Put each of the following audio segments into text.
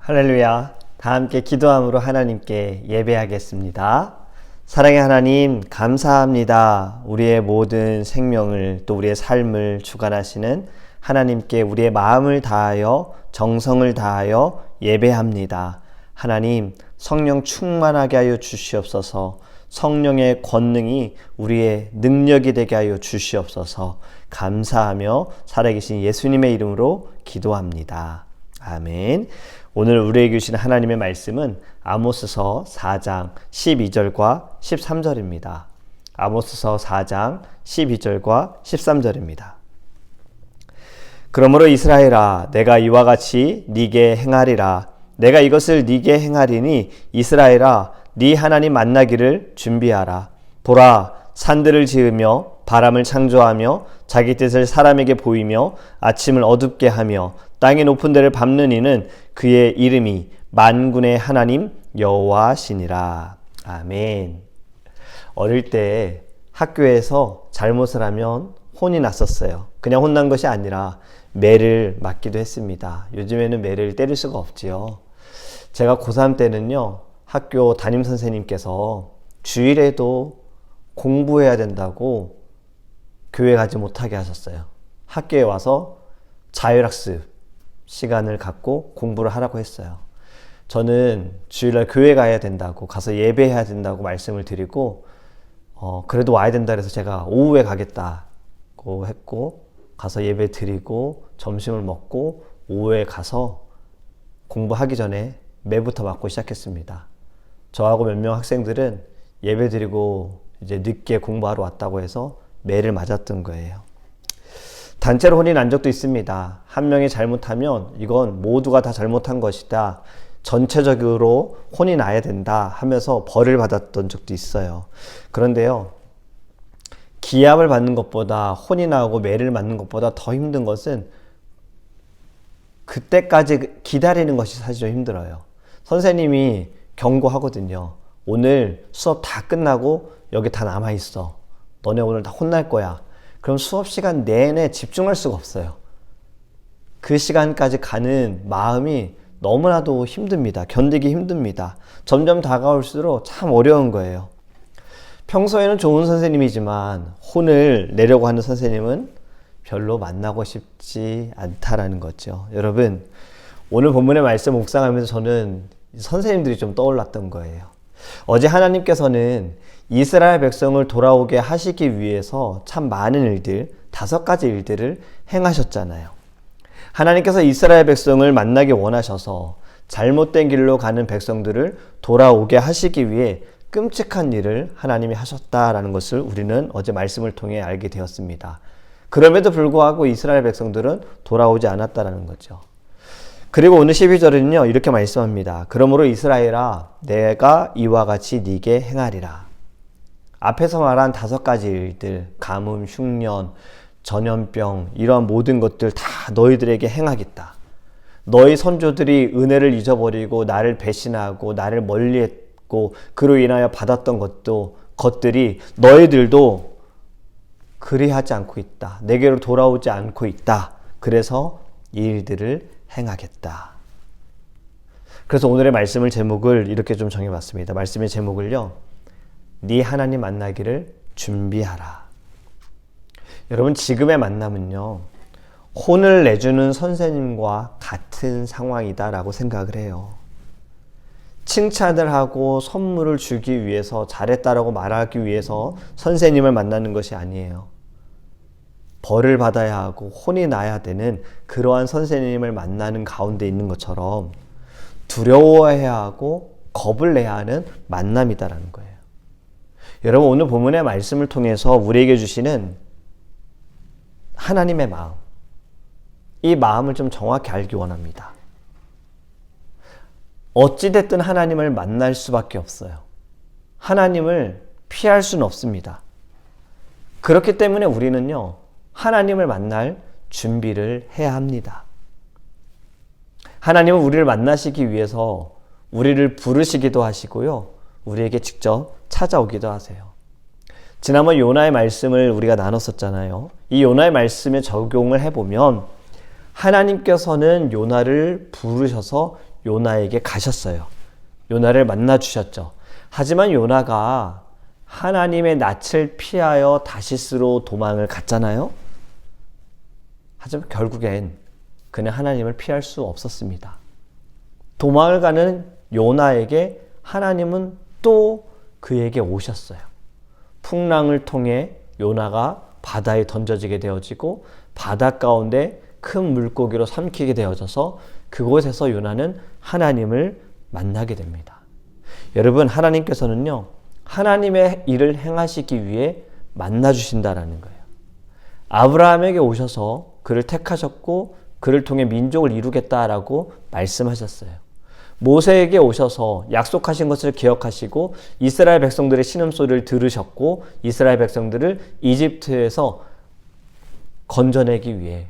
할렐루야. 다 함께 기도함으로 하나님께 예배하겠습니다. 사랑의 하나님, 감사합니다. 우리의 모든 생명을 또 우리의 삶을 주관하시는 하나님께 우리의 마음을 다하여 정성을 다하여 예배합니다. 하나님, 성령 충만하게 하여 주시옵소서. 성령의 권능이 우리의 능력이 되게 하여 주시옵소서. 감사하며 살아계신 예수님의 이름으로 기도합니다. 아멘. 오늘 우리에게 주신 하나님의 말씀은 아모스서 4장 12절과 13절입니다. 아모스서 4장 12절과 13절입니다. 그러므로 이스라엘아, 내가 이와 같이 네게 행하리라. 내가 이것을 네게 행하리니 이스라엘아, 네 하나님 만나기를 준비하라. 보라, 산들을 지으며 바람을 창조하며 자기 뜻을 사람에게 보이며 아침을 어둡게 하며 땅의 높은 데를 밟는 이는 그의 이름이 만군의 하나님 여호와시니라. 아멘. 어릴 때 학교에서 잘못을 하면 혼이 났었어요. 그냥 혼난 것이 아니라 매를 맞기도 했습니다. 요즘에는 매를 때릴 수가 없지요. 제가 고3 때는요, 학교 담임 선생님께서 주일에도 공부해야 된다고 교회 가지 못하게 하셨어요. 학교에 와서 자율학습 시간을 갖고 공부를 하라고 했어요. 저는 주일날 교회 가야 된다고, 가서 예배해야 된다고 말씀을 드리고 그래도 와야 된다 그래서 제가 오후에 가겠다고 했고, 가서 예배 드리고 점심을 먹고 오후에 가서 공부하기 전에 매부터 맞고 시작했습니다. 저하고 몇 명 학생들은 예배 드리고 이제 늦게 공부하러 왔다고 해서 매를 맞았던 거예요. 단체로 혼이 난 적도 있습니다. 한 명이 잘못하면 이건 모두가 다 잘못한 것이다, 전체적으로 혼이 나야 된다 하면서 벌을 받았던 적도 있어요. 그런데요, 기합을 받는 것보다, 혼이 나고 매를 맞는 것보다 더 힘든 것은 그때까지 기다리는 것이 사실 좀 힘들어요. 선생님이 경고하거든요. 오늘 수업 다 끝나고 여기 다 남아있어. 너네 오늘 다 혼날 거야. 그럼 수업 시간 내내 집중할 수가 없어요. 그 시간까지 가는 마음이 너무나도 힘듭니다. 견디기 힘듭니다. 점점 다가올수록 참 어려운 거예요. 평소에는 좋은 선생님이지만 혼을 내려고 하는 선생님은 별로 만나고 싶지 않다라는 거죠. 여러분, 오늘 본문의 말씀 묵상하면서 저는 선생님들이 좀 떠올랐던 거예요. 어제 하나님께서는 이스라엘 백성을 돌아오게 하시기 위해서 참 많은 일들, 5가지 일들을 행하셨잖아요. 하나님께서 이스라엘 백성을 만나기 원하셔서 잘못된 길로 가는 백성들을 돌아오게 하시기 위해 끔찍한 일을 하나님이 하셨다라는 것을 우리는 어제 말씀을 통해 알게 되었습니다. 그럼에도 불구하고 이스라엘 백성들은 돌아오지 않았다라는 거죠. 그리고 오늘 12절은요, 이렇게 말씀합니다. 그러므로 이스라엘아, 내가 이와 같이 네게 행하리라. 앞에서 말한 5가지 일들, 가뭄, 흉년, 전염병, 이러한 모든 것들 다 너희들에게 행하겠다. 너희 선조들이 은혜를 잊어버리고 나를 배신하고 나를 멀리했고 그로 인하여 받았던 것들이 너희들도 그리하지 않고 있다. 내게로 돌아오지 않고 있다. 그래서 이 일들을 행하겠다. 그래서 오늘의 말씀을 제목을 이렇게 좀 정해봤습니다. 말씀의 제목을요, 네 하나님 만나기를 준비하라. 여러분, 지금의 만남은요, 혼을 내주는 선생님과 같은 상황이다라고 생각을 해요. 칭찬을 하고 선물을 주기 위해서, 잘했다라고 말하기 위해서 선생님을 만나는 것이 아니에요. 벌을 받아야 하고 혼이 나야 되는 그러한 선생님을 만나는 가운데 있는 것처럼 두려워해야 하고 겁을 내야 하는 만남이다라는 거예요. 여러분, 오늘 본문의 말씀을 통해서 우리에게 주시는 하나님의 마음, 이 마음을 좀 정확히 알기 원합니다. 어찌됐든 하나님을 만날 수밖에 없어요. 하나님을 피할 수는 없습니다. 그렇기 때문에 우리는요, 하나님을 만날 준비를 해야 합니다. 하나님은 우리를 만나시기 위해서 우리를 부르시기도 하시고요, 우리에게 직접 찾아오기도 하세요. 지난번 요나의 말씀을 우리가 나눴었잖아요. 이 요나의 말씀에 적용을 해보면 하나님께서는 요나를 부르셔서 요나에게 가셨어요. 요나를 만나 주셨죠. 하지만 요나가 하나님의 낯을 피하여 다시스로 도망을 갔잖아요. 하지만 결국엔 그는 하나님을 피할 수 없었습니다. 도망을 가는 요나에게 하나님은 또 그에게 오셨어요. 풍랑을 통해 요나가 바다에 던져지게 되어지고 바다 가운데 큰 물고기로 삼키게 되어져서 그곳에서 요나는 하나님을 만나게 됩니다. 여러분, 하나님께서는요, 하나님의 일을 행하시기 위해 만나주신다라는 거예요. 아브라함에게 오셔서 그를 택하셨고 그를 통해 민족을 이루겠다라고 말씀하셨어요. 모세에게 오셔서 약속하신 것을 기억하시고 이스라엘 백성들의 신음소리를 들으셨고 이스라엘 백성들을 이집트에서 건져내기 위해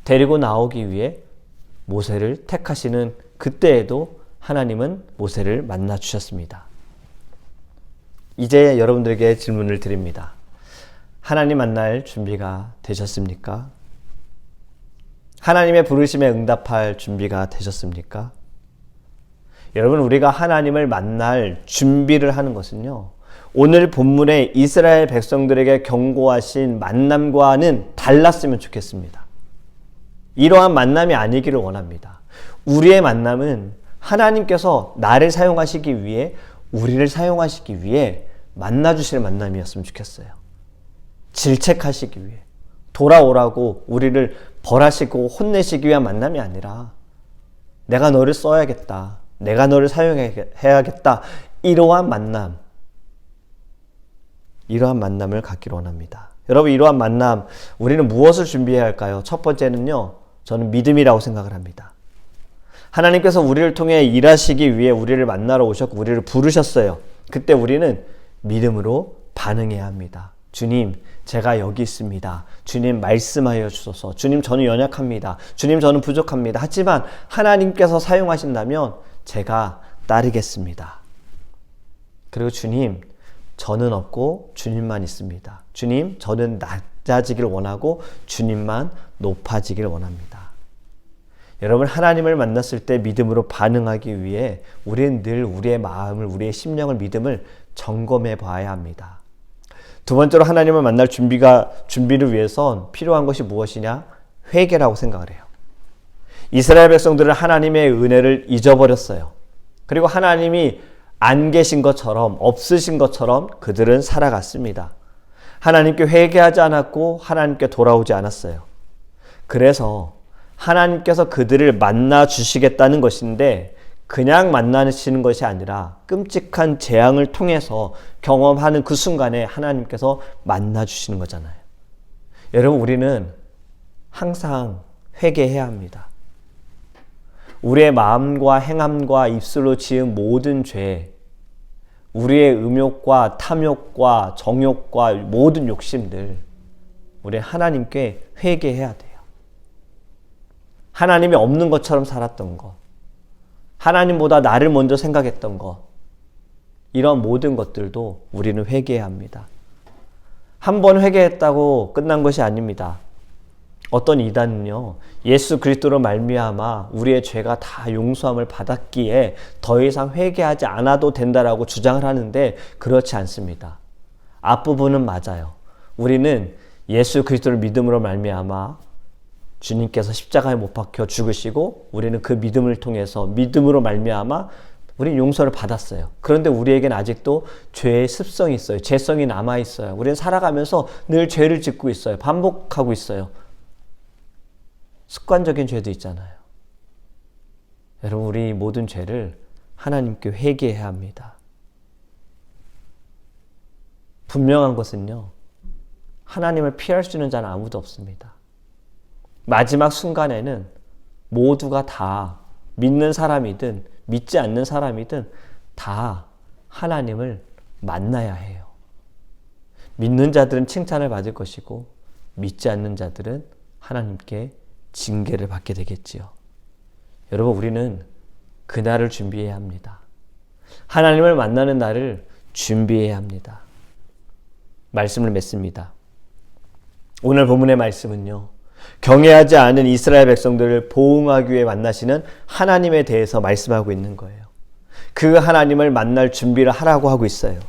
데리고 나오기 위해 모세를 택하시는 그때에도 하나님은 모세를 만나 주셨습니다. 이제 여러분들에게 질문을 드립니다. 하나님 만날 준비가 되셨습니까? 하나님의 부르심에 응답할 준비가 되셨습니까? 여러분, 우리가 하나님을 만날 준비를 하는 것은요, 오늘 본문의 이스라엘 백성들에게 경고하신 만남과는 달랐으면 좋겠습니다. 이러한 만남이 아니기를 원합니다. 우리의 만남은 하나님께서 나를 사용하시기 위해, 우리를 사용하시기 위해 만나주실 만남이었으면 좋겠어요. 질책하시기 위해, 돌아오라고 우리를 벌하시고 혼내시기 위한 만남이 아니라 내가 너를 써야겠다, 내가 너를 사용해야겠다, 이러한 만남을 갖기를 원합니다. 여러분, 이러한 만남, 우리는 무엇을 준비해야 할까요? 첫 번째는요, 저는 믿음이라고 생각을 합니다. 하나님께서 우리를 통해 일하시기 위해 우리를 만나러 오셨고 우리를 부르셨어요. 그때 우리는 믿음으로 반응해야 합니다. 주님, 제가 여기 있습니다. 주님, 말씀하여 주소서. 주님, 저는 연약합니다. 주님, 저는 부족합니다. 하지만 하나님께서 사용하신다면 제가 따르겠습니다. 그리고 주님, 저는 없고 주님만 있습니다. 주님, 저는 낮아지길 원하고 주님만 높아지길 원합니다. 여러분, 하나님을 만났을 때 믿음으로 반응하기 위해 우리는 늘 우리의 마음을, 우리의 심령을, 믿음을 점검해 봐야 합니다. 두 번째로 하나님을 만날 준비를 위해선 필요한 것이 무엇이냐? 회개라고 생각을 해요. 이스라엘 백성들은 하나님의 은혜를 잊어버렸어요. 그리고 하나님이 안 계신 것처럼, 없으신 것처럼 그들은 살아갔습니다. 하나님께 회개하지 않았고 하나님께 돌아오지 않았어요. 그래서 하나님께서 그들을 만나 주시겠다는 것인데 그냥 만나시는 것이 아니라 끔찍한 재앙을 통해서 경험하는 그 순간에 하나님께서 만나 주시는 거잖아요. 여러분, 우리는 항상 회개해야 합니다. 우리의 마음과 행함과 입술로 지은 모든 죄, 우리의 음욕과 탐욕과 정욕과 모든 욕심들, 우리 하나님께 회개해야 돼요. 하나님이 없는 것처럼 살았던 것, 하나님보다 나를 먼저 생각했던 것, 이런 모든 것들도 우리는 회개해야 합니다. 한 번 회개했다고 끝난 것이 아닙니다. 어떤 이단은요, 예수 그리스도로 말미암아 우리의 죄가 다 용서함을 받았기에 더 이상 회개하지 않아도 된다라고 주장을 하는데 그렇지 않습니다. 앞부분은 맞아요. 우리는 예수 그리스도를 믿음으로 말미암아 주님께서 십자가에 못 박혀 죽으시고 우리는 그 믿음을 통해서 믿음으로 말미암아 우리는 용서를 받았어요. 그런데 우리에겐 아직도 죄의 습성이 있어요. 죄성이 남아있어요. 우리는 살아가면서 늘 죄를 짓고 있어요. 반복하고 있어요. 습관적인 죄도 있잖아요. 여러분, 우리 모든 죄를 하나님께 회개해야 합니다. 분명한 것은요, 하나님을 피할 수 있는 자는 아무도 없습니다. 마지막 순간에는 모두가 다 믿는 사람이든 믿지 않는 사람이든 다 하나님을 만나야 해요. 믿는 자들은 칭찬을 받을 것이고 믿지 않는 자들은 하나님께 징계를 받게 되겠지요. 여러분, 우리는 그날을 준비해야 합니다. 하나님을 만나는 날을 준비해야 합니다. 말씀을 맺습니다. 오늘 본문의 말씀은요, 경외하지 않은 이스라엘 백성들을 보응하기 위해 만나시는 하나님에 대해서 말씀하고 있는 거예요. 그 하나님을 만날 준비를 하라고 하고 있어요.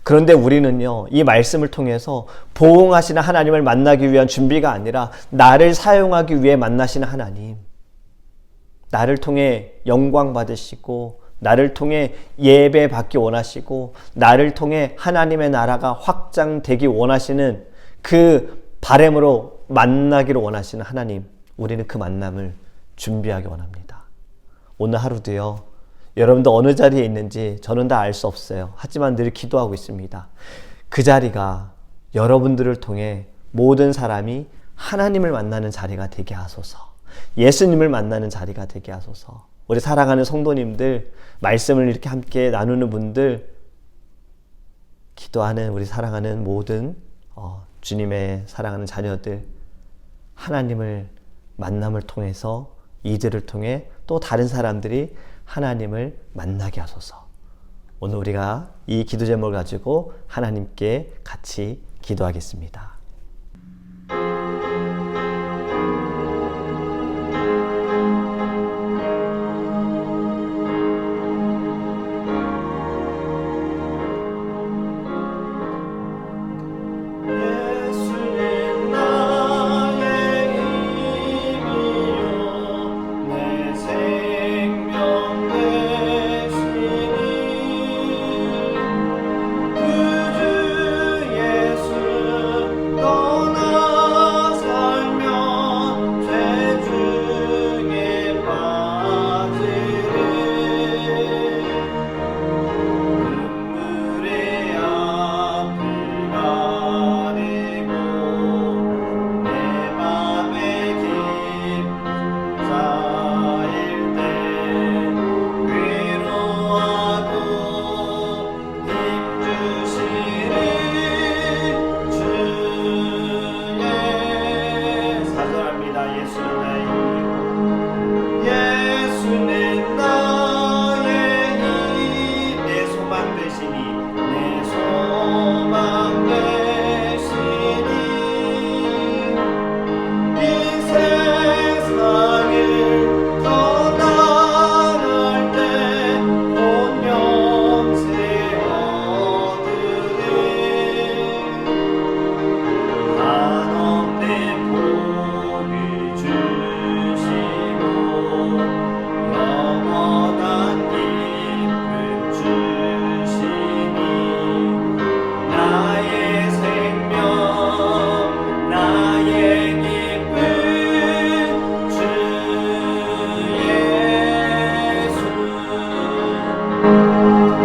그런데 우리는요, 이 말씀을 통해서 보응하시는 하나님을 만나기 위한 준비가 아니라 나를 사용하기 위해 만나시는 하나님, 나를 통해 영광 받으시고 나를 통해 예배 받기 원하시고 나를 통해 하나님의 나라가 확장되기 원하시는 그 바람으로 만나기를 원하시는 하나님, 우리는 그 만남을 준비하기 원합니다. 오늘 하루도요, 여러분도 어느 자리에 있는지 저는 다 알 수 없어요. 하지만 늘 기도하고 있습니다. 그 자리가 여러분들을 통해 모든 사람이 하나님을 만나는 자리가 되게 하소서. 예수님을 만나는 자리가 되게 하소서. 우리 사랑하는 성도님들, 말씀을 이렇게 함께 나누는 분들, 기도하는 우리 사랑하는 모든 주님의 사랑하는 자녀들, 하나님을 만남을 통해서 이들을 통해 또 다른 사람들이 하나님을 만나게 하소서. 오늘 우리가 이 기도 제목을 가지고 하나님께 같이 기도하겠습니다.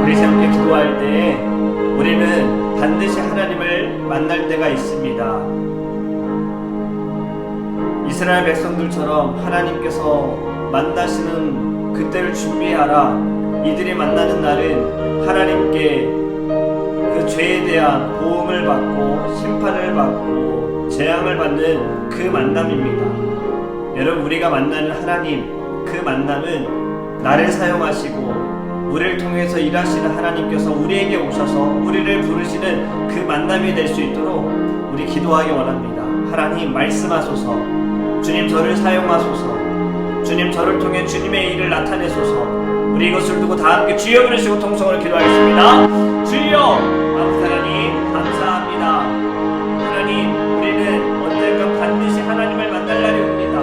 우리 함께 기도할 때 우리는 반드시 하나님을 만날 때가 있습니다. 이스라엘 백성들처럼 하나님께서 만나시는 그때를 준비하라. 이들이 만나는 날은 하나님께 그 죄에 대한 보응을 받고 심판을 받고 재앙을 받는 그 만남입니다. 여러분, 우리가 만나는 하나님, 그 만남은 나를 사용하시고 우리를 통해서 일하시는 하나님께서 우리에게 오셔서 우리를 부르시는 그 만남이 될 수 있도록 우리 기도하기 원합니다. 하나님, 말씀하소서. 주님, 저를 사용하소서. 주님, 저를 통해 주님의 일을 나타내소서. 우리 이것을 두고 다 함께 주여 부르시고 통성으로 기도하겠습니다. 주여, 아버지 하나님, 감사합니다. 하나님, 우리는 언젠가 반드시 하나님을 만날 날이 옵니다.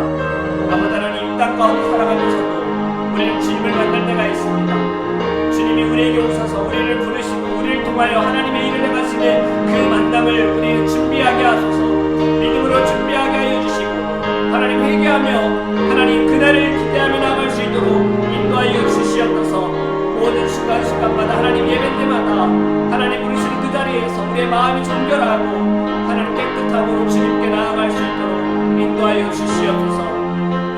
아버지 하나님, 이 땅 가운데 살아가면서도 우리는 주님을 만날 때가 있습니다. 주님이 우리에게 오셔서 우리를 부르시고 우리를 통하여 하나님의 일을 행하시는 그 만남을 우리는 준비하게 하소서. 믿음으로 준비하게 하여 주시고 하나님 회개하며 하나님 그날을 기대하며 나아갈 수 있도록 인도하여 주시옵소서. 모든 순간순간마다 하나님 예배 때마다 하나님 부르시는 그 자리에서 우리의 마음이 정결하고 하나님 깨끗하고 주님께 나아갈 수 있도록 인도하여 주시옵소서.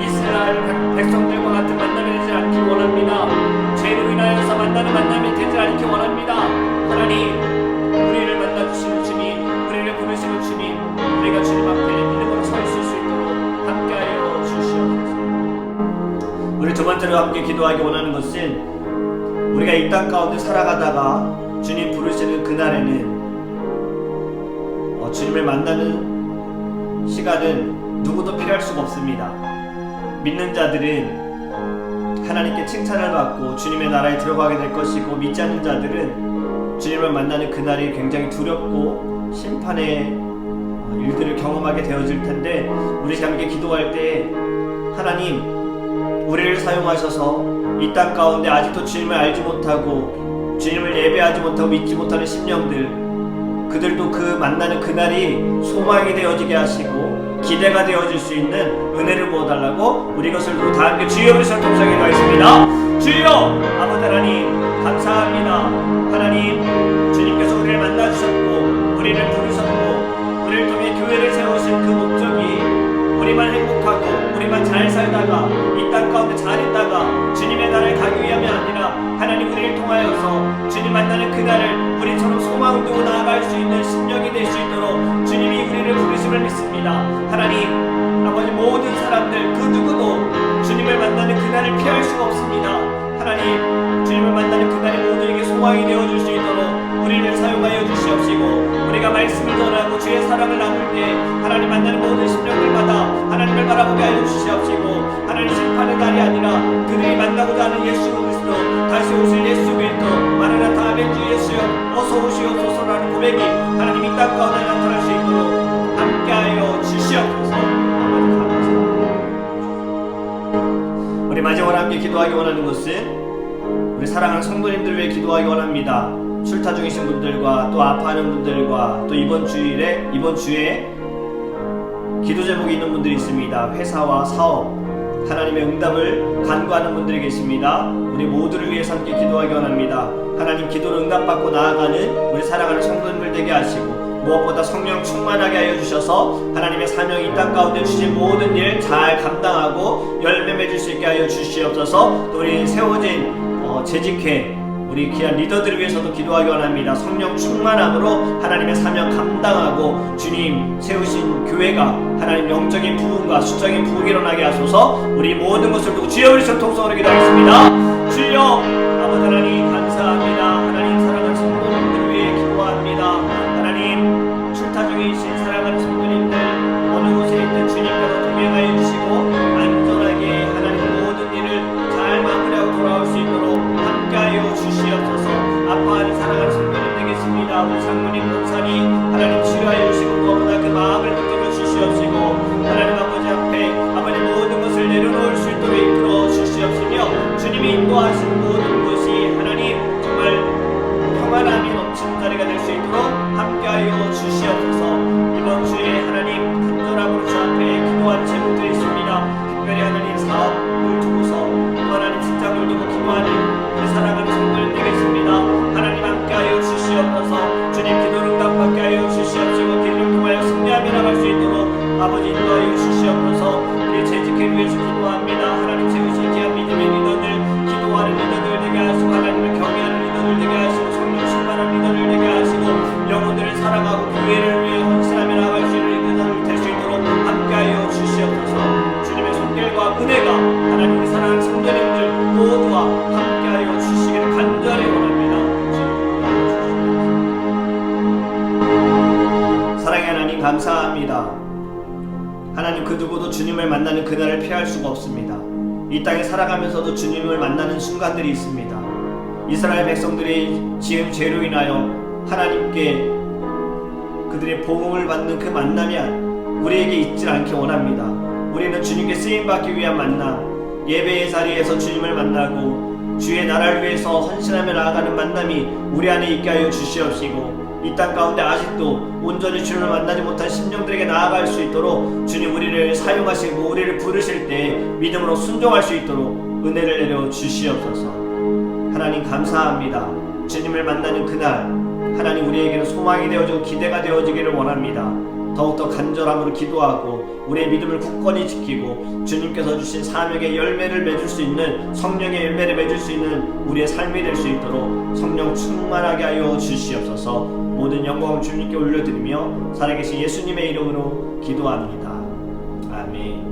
이스라엘 백성들과 같은 만남이 되지 않기 원합니다. 죄로 인하여서 만나는 만남이 되지 않기 원합니다. 하나님, 우리를 만나주시는 주님, 우리를 부르시는 주님, 우리가 주님 앞에 믿음으로 서 있을 수 있도록 함께하여 주시옵소서. 우리 두 번째로 함께 기도하기 원하는 것은 우리가 이 땅 가운데 살아가다가 주님 부르시는 그날에는 주님을 만나는 시간은 누구도 피할 수가 없습니다. 믿는 자들은 하나님께 칭찬을 받고 주님의 나라에 들어가게 될 것이고, 믿지 않는 자들은 주님을 만나는 그날이 굉장히 두렵고 심판의 일들을 경험하게 되어질 텐데, 우리 함께 기도할 때 하나님 우리를 사용하셔서 이 땅 가운데 아직도 주님을 알지 못하고 주님을 예배하지 못하고 믿지 못하는 심령들, 그들도 그 만나는 그날이 소망이 되어지게 하시고 기대가 되어질 수 있는 은혜를 부어달라고 우리 것을 두고 다 함께 주여 그리스도 통성에 가겠습니다. 주여 아버지 하나님 감사합니다. 하나님 주님께서 우리를 만나주셨고 우리를 부르셨고 우리를 통해 교회를 세우신 그 목적이 우리만 행복하고 우리만 잘 살다가 이 땅 가운데 잘 있다가 주님의 나라에 가기 위함이 아니라, 하나님 우리를 통하여서 주님 만나는 그날을 우리처럼 소망을 두고 나아갈 수 있는 심령이 될 수 있도록 주님이 우리를 부르심을 믿습니다. 하나님 아버지, 모든 사람들 그 누구도 주님을 만나는 그날을 피할 수가 없습니다. 하나님 주님을 만나는 그날이 모두에게 소망이 되어줄 수 있도록 우리를 사용하여 주시옵시고, 우리가 말씀을 전하고 주의 사랑을 나눌 때 하나님 만나는 모든 심령들마다 하나님을 바라보게 하여 주시옵시고, 하나님 심판의 날이 아니라 그들이 만나고자 하는 예수 그리스도, 다시 오실 예수 그리스도, 마라나타 아멘 주 예수여 어서 오시옵소서라는 고백이 하나님 이 땅 가운데 나타날 수 있도록 함께하여 주시옵소서. 아버지 감사합니다. 우리 마지막으로 함께 기도하기 원하는 것은 우리 사랑하는 성도님들 위해 기도하기 원합니다. 출타 중이신 분들과 또 아파하는 분들과 또 이번 주에 기도 제목이 있는 분들이 있습니다. 회사와 사업, 하나님의 응답을 간구하는 분들이 계십니다. 우리 모두를 위해서 함께 기도하기 원합니다. 하나님 기도를 응답받고 나아가는 우리 사랑하는 성도님들 되게 하시고, 무엇보다 성령 충만하게 하여 주셔서 하나님의 사명이 이 땅 가운데 주신 모든 일 잘 감당하고 열매 맺을 수 있게 하여 주시옵소서. 또 우리 세워진 재직회 우리 귀한 리더들을 위해서도 기도하기 원합니다. 성령 충만함으로 하나님의 사명 감당하고 주님 세우신 교회가 하나님 영적인 부흥과 수적인 부흥이 일어나게 하소서. 우리 모든 것을 두고 주여 그리스도 통성으로 기도하겠습니다. 주여 아버지 하나님 감사합니다. 하나님 사랑하는 성도님들을 위해 기도합니다. 하나님 출타 중에 계신 사랑하는 성도님들 어느 곳에 있든 주님께서 동행하여 주시고 안전하게 하나님 모든 일을 잘 마무리하고 돌아올 수 있도록 함께하여 주시옵소서. 아파하는 사랑하는 성도님 되겠습니다. 우리 장로님, 목사님 하나님 치료하여 주시고 무엇보다 그 마음을 붙들어 주시옵시고, 하나님 아버지 앞에 아버지 모든 것을 내려놓을 수 있도록 이끌어 주시옵시며, 주님이 인도하시는 모든 것이 하나님 정말 평안함이 넘치는 자리가 될 수 있도록 함께하여 주시옵소서. 이번 주에 하나님 간절함으로 주 앞에 기도하는 제목들이 있습니다. 특별히 하나님 사업을 두고서 또 하나님 직장을 두고 기도하는 우리 사랑하는 성도님 되겠습니다. 하나님 함께하여 주시옵소서. 주님 기도를 응답받게 하여 주시옵시고, 기도를 통하여 승리하며 나갈 수 있도록 아버지 인도하여 주시옵소서. 우리 재직회를 위해서 기도합니다. 하나님 세우신 귀한 믿음의 리더들, 기도하는 리더들 되게 하시고, 하나님을 경외하는 리더들 되게 하시고, 성령 충만한 리더들 되게 하시고, 영혼들을 사랑하고 교회를 위해 헌신하며 나갈 수 있는 리더들 될 수 있도록 함께하여 주시옵소서. 주님의 손길과 은혜가 하나님 우리 사랑하는 성도님들 모두와 함께하여 주시기를 간절히 원합니다. 사랑의 하나님 감사합니다. 하나님 그 누구도 주님을 만나는 그날을 피할 수가 없습니다. 이 땅에 살아가면서도 주님을 만나는 순간들이 있습니다. 이스라엘 백성들이 지은 죄로 인하여 하나님께 그들의 복음을 받는 그 만남이 우리에게 있지 않게 원합니다. 우리는 주님께 쓰임받기 위한 만남, 예배의 자리에서 주님을 만나고 주의 나라를 위해서 헌신하며 나아가는 만남이 우리 안에 있게 하여 주시옵시고, 이 땅 가운데 아직도 온전히 주님을 만나지 못한 심령들에게 나아갈 수 있도록 주님 우리를 사용하시고 우리를 부르실 때 믿음으로 순종할 수 있도록 은혜를 내려 주시옵소서. 하나님 감사합니다. 주님을 만나는 그날 하나님 우리에게는 소망이 되어지고 기대가 되어지기를 원합니다. 더욱더 간절함으로 기도하고 우리의 믿음을 굳건히 지키고 주님께서 주신 사명의 열매를 맺을 수 있는, 성령의 열매를 맺을 수 있는 우리의 삶이 될 수 있도록 성령 충만하게 하여 주시옵소서. 모든 영광을 주님께 올려드리며 살아계신 예수님의 이름으로 기도합니다. 아멘.